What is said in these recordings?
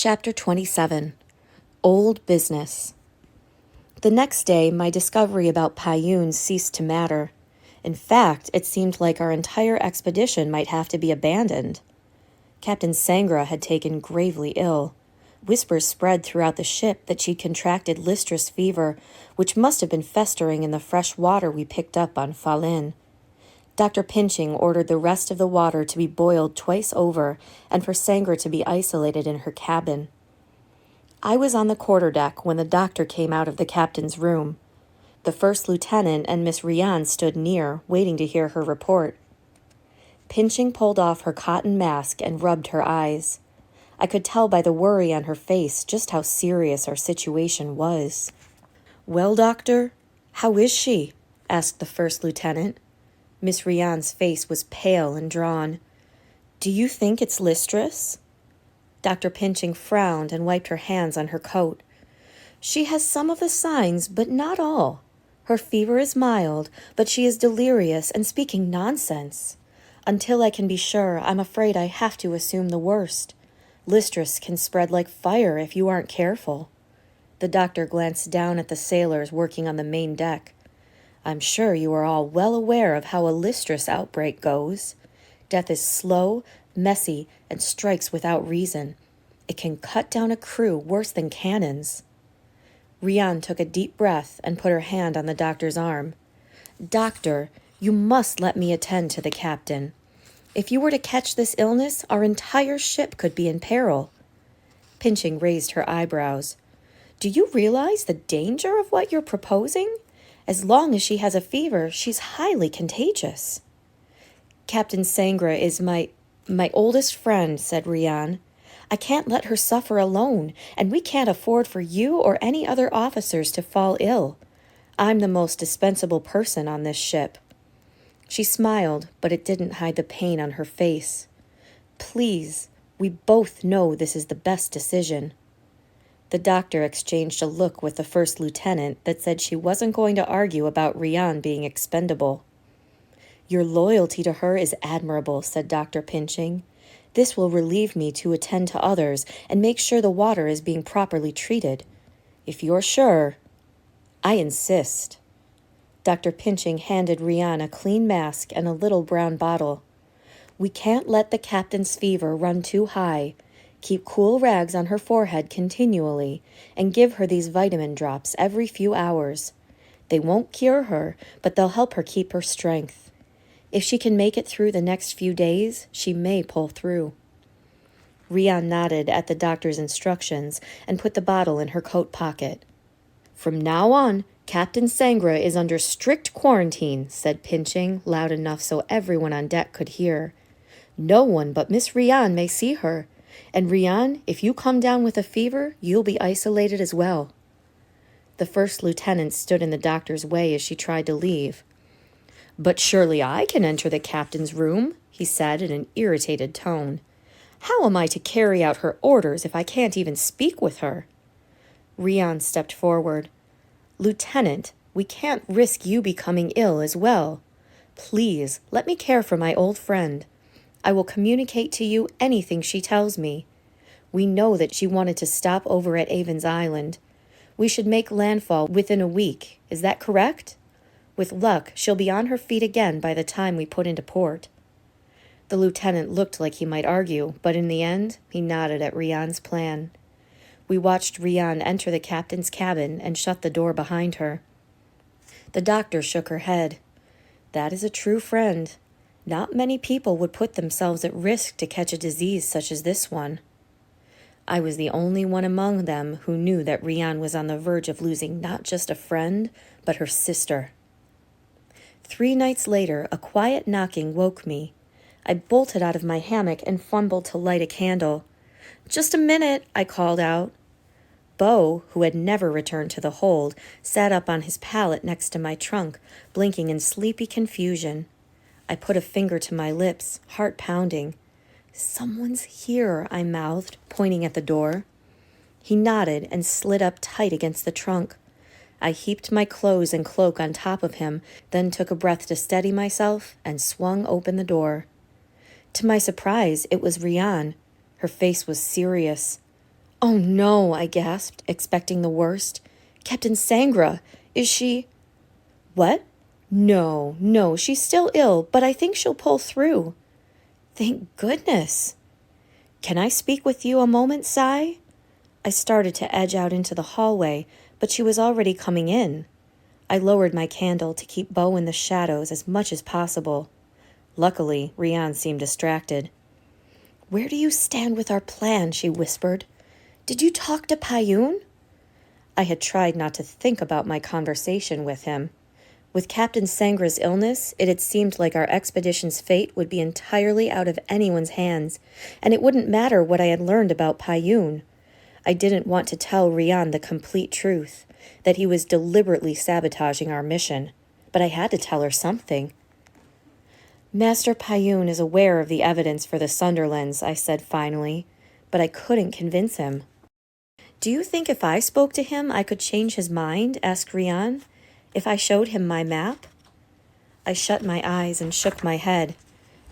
Chapter 27. Old Business. The next day, my discovery about Payún ceased to matter. In fact, it seemed like our entire expedition might have to be abandoned. Captain Sangra had taken gravely ill. Whispers spread throughout the ship that she'd contracted listrous fever, which must have been festering in the fresh water we picked up on Falin. Dr. Pinching ordered the rest of the water to be boiled twice over and for Sangra to be isolated in her cabin. I was on the quarterdeck when the doctor came out of the captain's room. The first lieutenant and Miss Rian stood near, waiting to hear her report. Pinching pulled off her cotton mask and rubbed her eyes. I could tell by the worry on her face just how serious our situation was. "Well, doctor, how is she?" asked the first lieutenant. Miss Rian's face was pale and drawn. "Do you think it's listrous?" Dr. Pinching frowned and wiped her hands on her coat. "She has some of the signs, but not all. Her fever is mild, but she is delirious and speaking nonsense. Until I can be sure, I'm afraid I have to assume the worst. Listrous can spread like fire if you aren't careful." The doctor glanced down at the sailors working on the main deck. "I'm sure you are all well aware of how a listrous outbreak goes. Death is slow, messy, and strikes without reason. It can cut down a crew worse than cannons." Rian took a deep breath and put her hand on the doctor's arm. "Doctor, you must let me attend to the captain. If you were to catch this illness, our entire ship could be in peril." Pinching raised her eyebrows. "Do you realize the danger of what you're proposing? As long as she has a fever, she's highly contagious." "Captain Sangra is my oldest friend," said Rian. "I can't let her suffer alone, and we can't afford for you or any other officers to fall ill. I'm the most dispensable person on this ship." She smiled, but it didn't hide the pain on her face. "Please, we both know this is the best decision." The doctor exchanged a look with the first lieutenant that said she wasn't going to argue about Rian being expendable. "Your loyalty to her is admirable," said Dr. Pinching. "This will relieve me to attend to others and make sure the water is being properly treated. If you're sure—" "I insist." Dr. Pinching handed Rian a clean mask and a little brown bottle. "We can't let the captain's fever run too high. Keep cool rags on her forehead continually, and give her these vitamin drops every few hours. They won't cure her, but they'll help her keep her strength. If she can make it through the next few days, she may pull through." Rian nodded at the doctor's instructions and put the bottle in her coat pocket. "From now on, Captain Sangra is under strict quarantine," said Pinching, loud enough so everyone on deck could hear. "No one but Miss Rian may see her. And Rian, if you come down with a fever, you'll be isolated as well." The first lieutenant stood in the doctor's way as she tried to leave. "But surely I can enter the captain's room," he said in an irritated tone. "How am I to carry out her orders if I can't even speak with her?" Rian stepped forward. "Lieutenant, we can't risk you becoming ill as well. Please, let me care for my old friend. I will communicate to you anything she tells me. We know that she wanted to stop over at Avon's Island. We should make landfall within a week. Is that correct? With luck, she'll be on her feet again by the time we put into port." The lieutenant looked like he might argue, but in the end, he nodded at Rian's plan. We watched Rian enter the captain's cabin and shut the door behind her. The doctor shook her head. "That is a true friend. Not many people would put themselves at risk to catch a disease such as this one." I was the only one among them who knew that Rian was on the verge of losing not just a friend, but her sister. 3 nights later, a quiet knocking woke me. I bolted out of my hammock and fumbled to light a candle. "Just a minute," I called out. Bo, who had never returned to the hold, sat up on his pallet next to my trunk, blinking in sleepy confusion. I put a finger to my lips, heart pounding. "Someone's here," I mouthed, pointing at the door. He nodded and slid up tight against the trunk. I heaped my clothes and cloak on top of him, then took a breath to steady myself and swung open the door. To my surprise, it was Rian. Her face was serious. Oh no, I gasped, expecting the worst. Captain Sangra, is she... What? No, no, she's still ill, but I think she'll pull through. Thank goodness. Can I speak with you a moment, Sai? I started to edge out into the hallway, but she was already coming in. I lowered my candle to keep Bo in the shadows as much as possible. Luckily, Rian seemed distracted. Where do you stand with our plan? She whispered. Did you talk to Payun? I had tried not to think about my conversation with him. With Captain Sangra's illness, it had seemed like our expedition's fate would be entirely out of anyone's hands, and it wouldn't matter what I had learned about Payun. I didn't want to tell Rian the complete truth, that he was deliberately sabotaging our mission, but I had to tell her something. Master Payun is aware of the evidence for the Sunderlands, I said finally, but I couldn't convince him. Do you think if I spoke to him I could change his mind? Asked Rian. If I showed him my map? I shut my eyes and shook my head.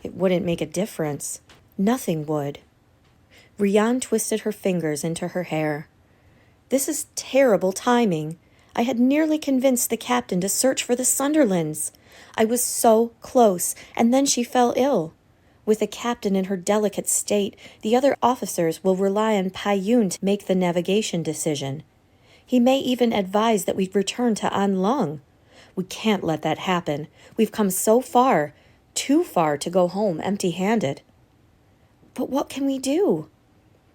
It wouldn't make a difference. Nothing would. Rian twisted her fingers into her hair. This is terrible timing. I had nearly convinced the captain to search for the Sunderlands. I was so close, and then she fell ill. With the captain in her delicate state, the other officers will rely on Payun to make the navigation decision. He may even advise that we return to Anlong. We can't let that happen. We've come so far, too far to go home empty-handed. But what can we do?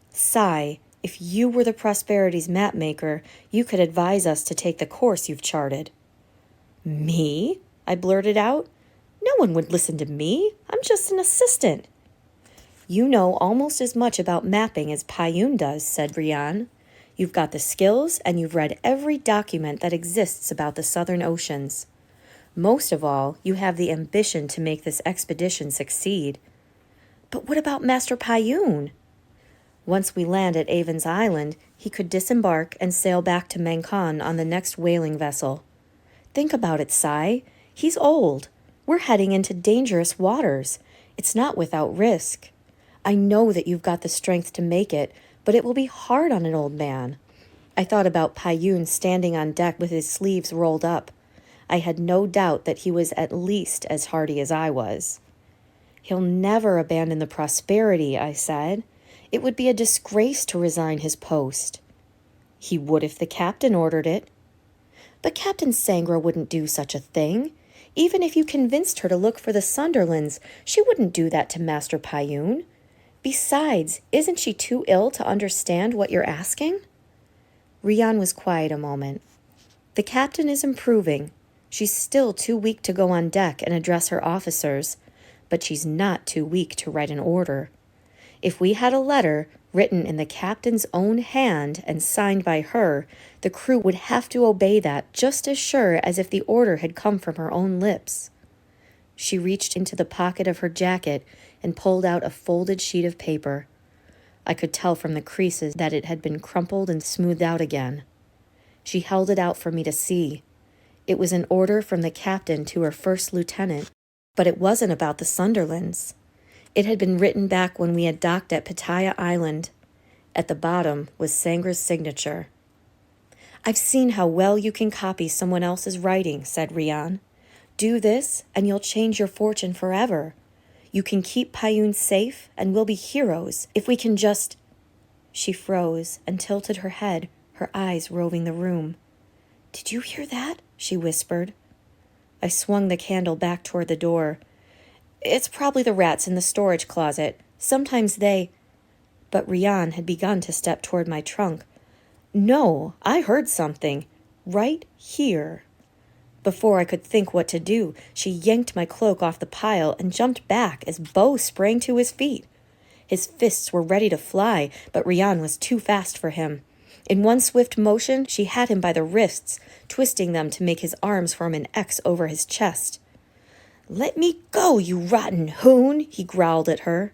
Sai, if you were the Prosperity's Mapmaker, you could advise us to take the course you've charted. Me? I blurted out. No one would listen to me. I'm just an assistant. You know almost as much about mapping as Payun does, said Rian. You've got the skills, and you've read every document that exists about the Southern Oceans. Most of all, you have the ambition to make this expedition succeed. But what about Master Payun? Once we land at Avon's Island, he could disembark and sail back to Mankan on the next whaling vessel. Think about it, Sai. He's old. We're heading into dangerous waters. It's not without risk. I know that you've got the strength to make it, but it will be hard on an old man. I thought about Payun standing on deck with his sleeves rolled up. I had no doubt that he was at least as hardy as I was. He'll never abandon the Prosperity, I said. It would be a disgrace to resign his post. He would if the captain ordered it. But Captain Sangra wouldn't do such a thing. Even if you convinced her to look for the Sunderlands, she wouldn't do that to Master Payun. Besides, isn't she too ill to understand what you're asking? Rian was quiet a moment. The captain is improving. She's still too weak to go on deck and address her officers, but she's not too weak to write an order. If we had a letter written in the captain's own hand and signed by her, the crew would have to obey that just as sure as if the order had come from her own lips. She reached into the pocket of her jacket and pulled out a folded sheet of paper. I could tell from the creases that it had been crumpled and smoothed out again. She held it out for me to see. It was an order from the captain to her first lieutenant, but it wasn't about the Sunderlands. It had been written back when we had docked at Pattaya Island. At the bottom was Sangra's signature. I've seen how well you can copy someone else's writing, said Rian. Do this, and you'll change your fortune forever. You can keep Payun safe, and we'll be heroes if we can just... She froze and tilted her head, her eyes roving the room. Did you hear that? She whispered. I swung the candle back toward the door. It's probably the rats in the storage closet. Sometimes they... But Rian had begun to step toward my trunk. No, I heard something. Right here. Before I could think what to do, she yanked my cloak off the pile and jumped back as Bo sprang to his feet. His fists were ready to fly, but Rian was too fast for him. In one swift motion, she had him by the wrists, twisting them to make his arms form an X over his chest. Let me go, you rotten hoon, he growled at her.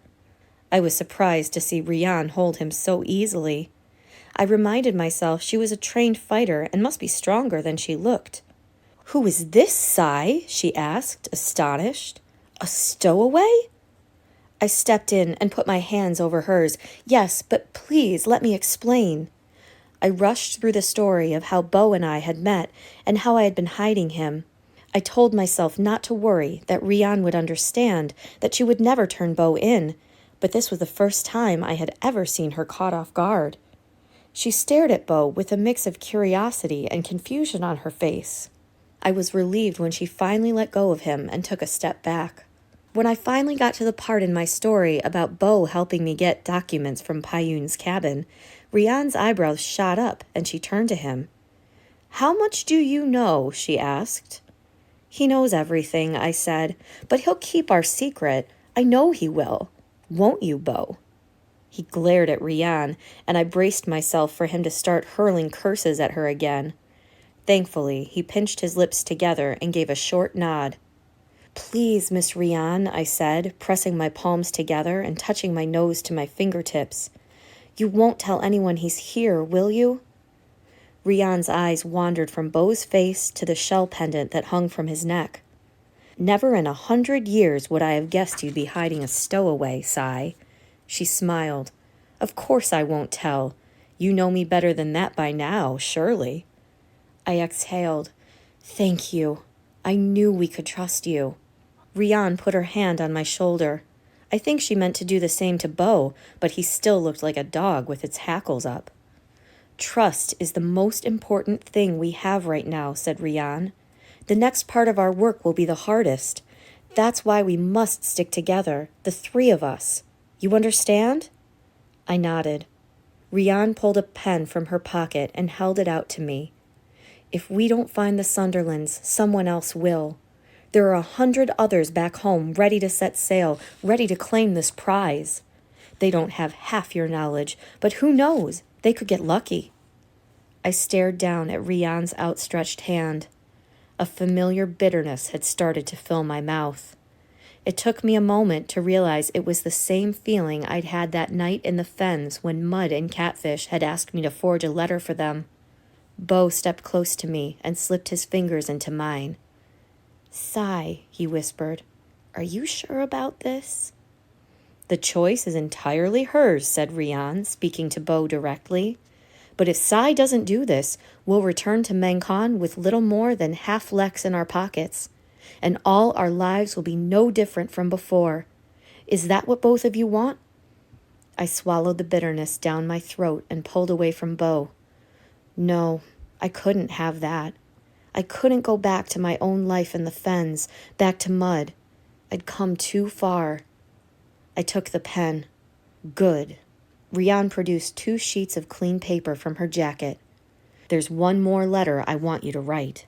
I was surprised to see Rian hold him so easily. I reminded myself she was a trained fighter and must be stronger than she looked. Who is this, Sai? She asked, astonished. A stowaway? I stepped in and put my hands over hers. Yes, but please let me explain. I rushed through the story of how Beau and I had met and how I had been hiding him. I told myself not to worry, that Rian would understand, that she would never turn Beau in, but this was the first time I had ever seen her caught off guard. She stared at Beau with a mix of curiosity and confusion on her face. I was relieved when she finally let go of him and took a step back. When I finally got to the part in my story about Beau helping me get documents from Payun's cabin, Rian's eyebrows shot up and she turned to him. "How much do you know?" she asked. "He knows everything," I said, "but he'll keep our secret. I know he will. Won't you, Beau?" He glared at Rian, and I braced myself for him to start hurling curses at her again. Thankfully, he pinched his lips together and gave a short nod. "Please, Miss Rian," I said, pressing my palms together and touching my nose to my fingertips. "You won't tell anyone he's here, will you?" Rian's eyes wandered from Beau's face to the shell pendant that hung from his neck. "Never in 100 years would I have guessed you'd be hiding a stowaway, Sai." She smiled. "Of course I won't tell. You know me better than that by now, surely." I exhaled. "Thank you. I knew we could trust you." Rian put her hand on my shoulder. I think she meant to do the same to Beau, but he still looked like a dog with its hackles up. "Trust is the most important thing we have right now," said Rian. "The next part of our work will be the hardest. That's why we must stick together, the three of us. You understand?" I nodded. Rian pulled a pen from her pocket and held it out to me. "If we don't find the Sunderlands, someone else will. There are 100 others back home ready to set sail, ready to claim this prize. They don't have half your knowledge, but who knows? They could get lucky." I stared down at Rian's outstretched hand. A familiar bitterness had started to fill my mouth. It took me a moment to realize it was the same feeling I'd had that night in the fens when Mud and Catfish had asked me to forge a letter for them. Beau stepped close to me and slipped his fingers into mine. "Sai," he whispered, "are you sure about this?" "The choice is entirely hers," said Rian, speaking to Beau directly. "But if Sai doesn't do this, we'll return to Mengkon with little more than half Lex in our pockets, and all our lives will be no different from before. Is that what both of you want?" I swallowed the bitterness down my throat and pulled away from Beau. No, I couldn't have that. I couldn't go back to my own life in the fens, back to Mud. I'd come too far. I took the pen. "Good." Rian produced 2 sheets of clean paper from her jacket. "There's one more letter I want you to write."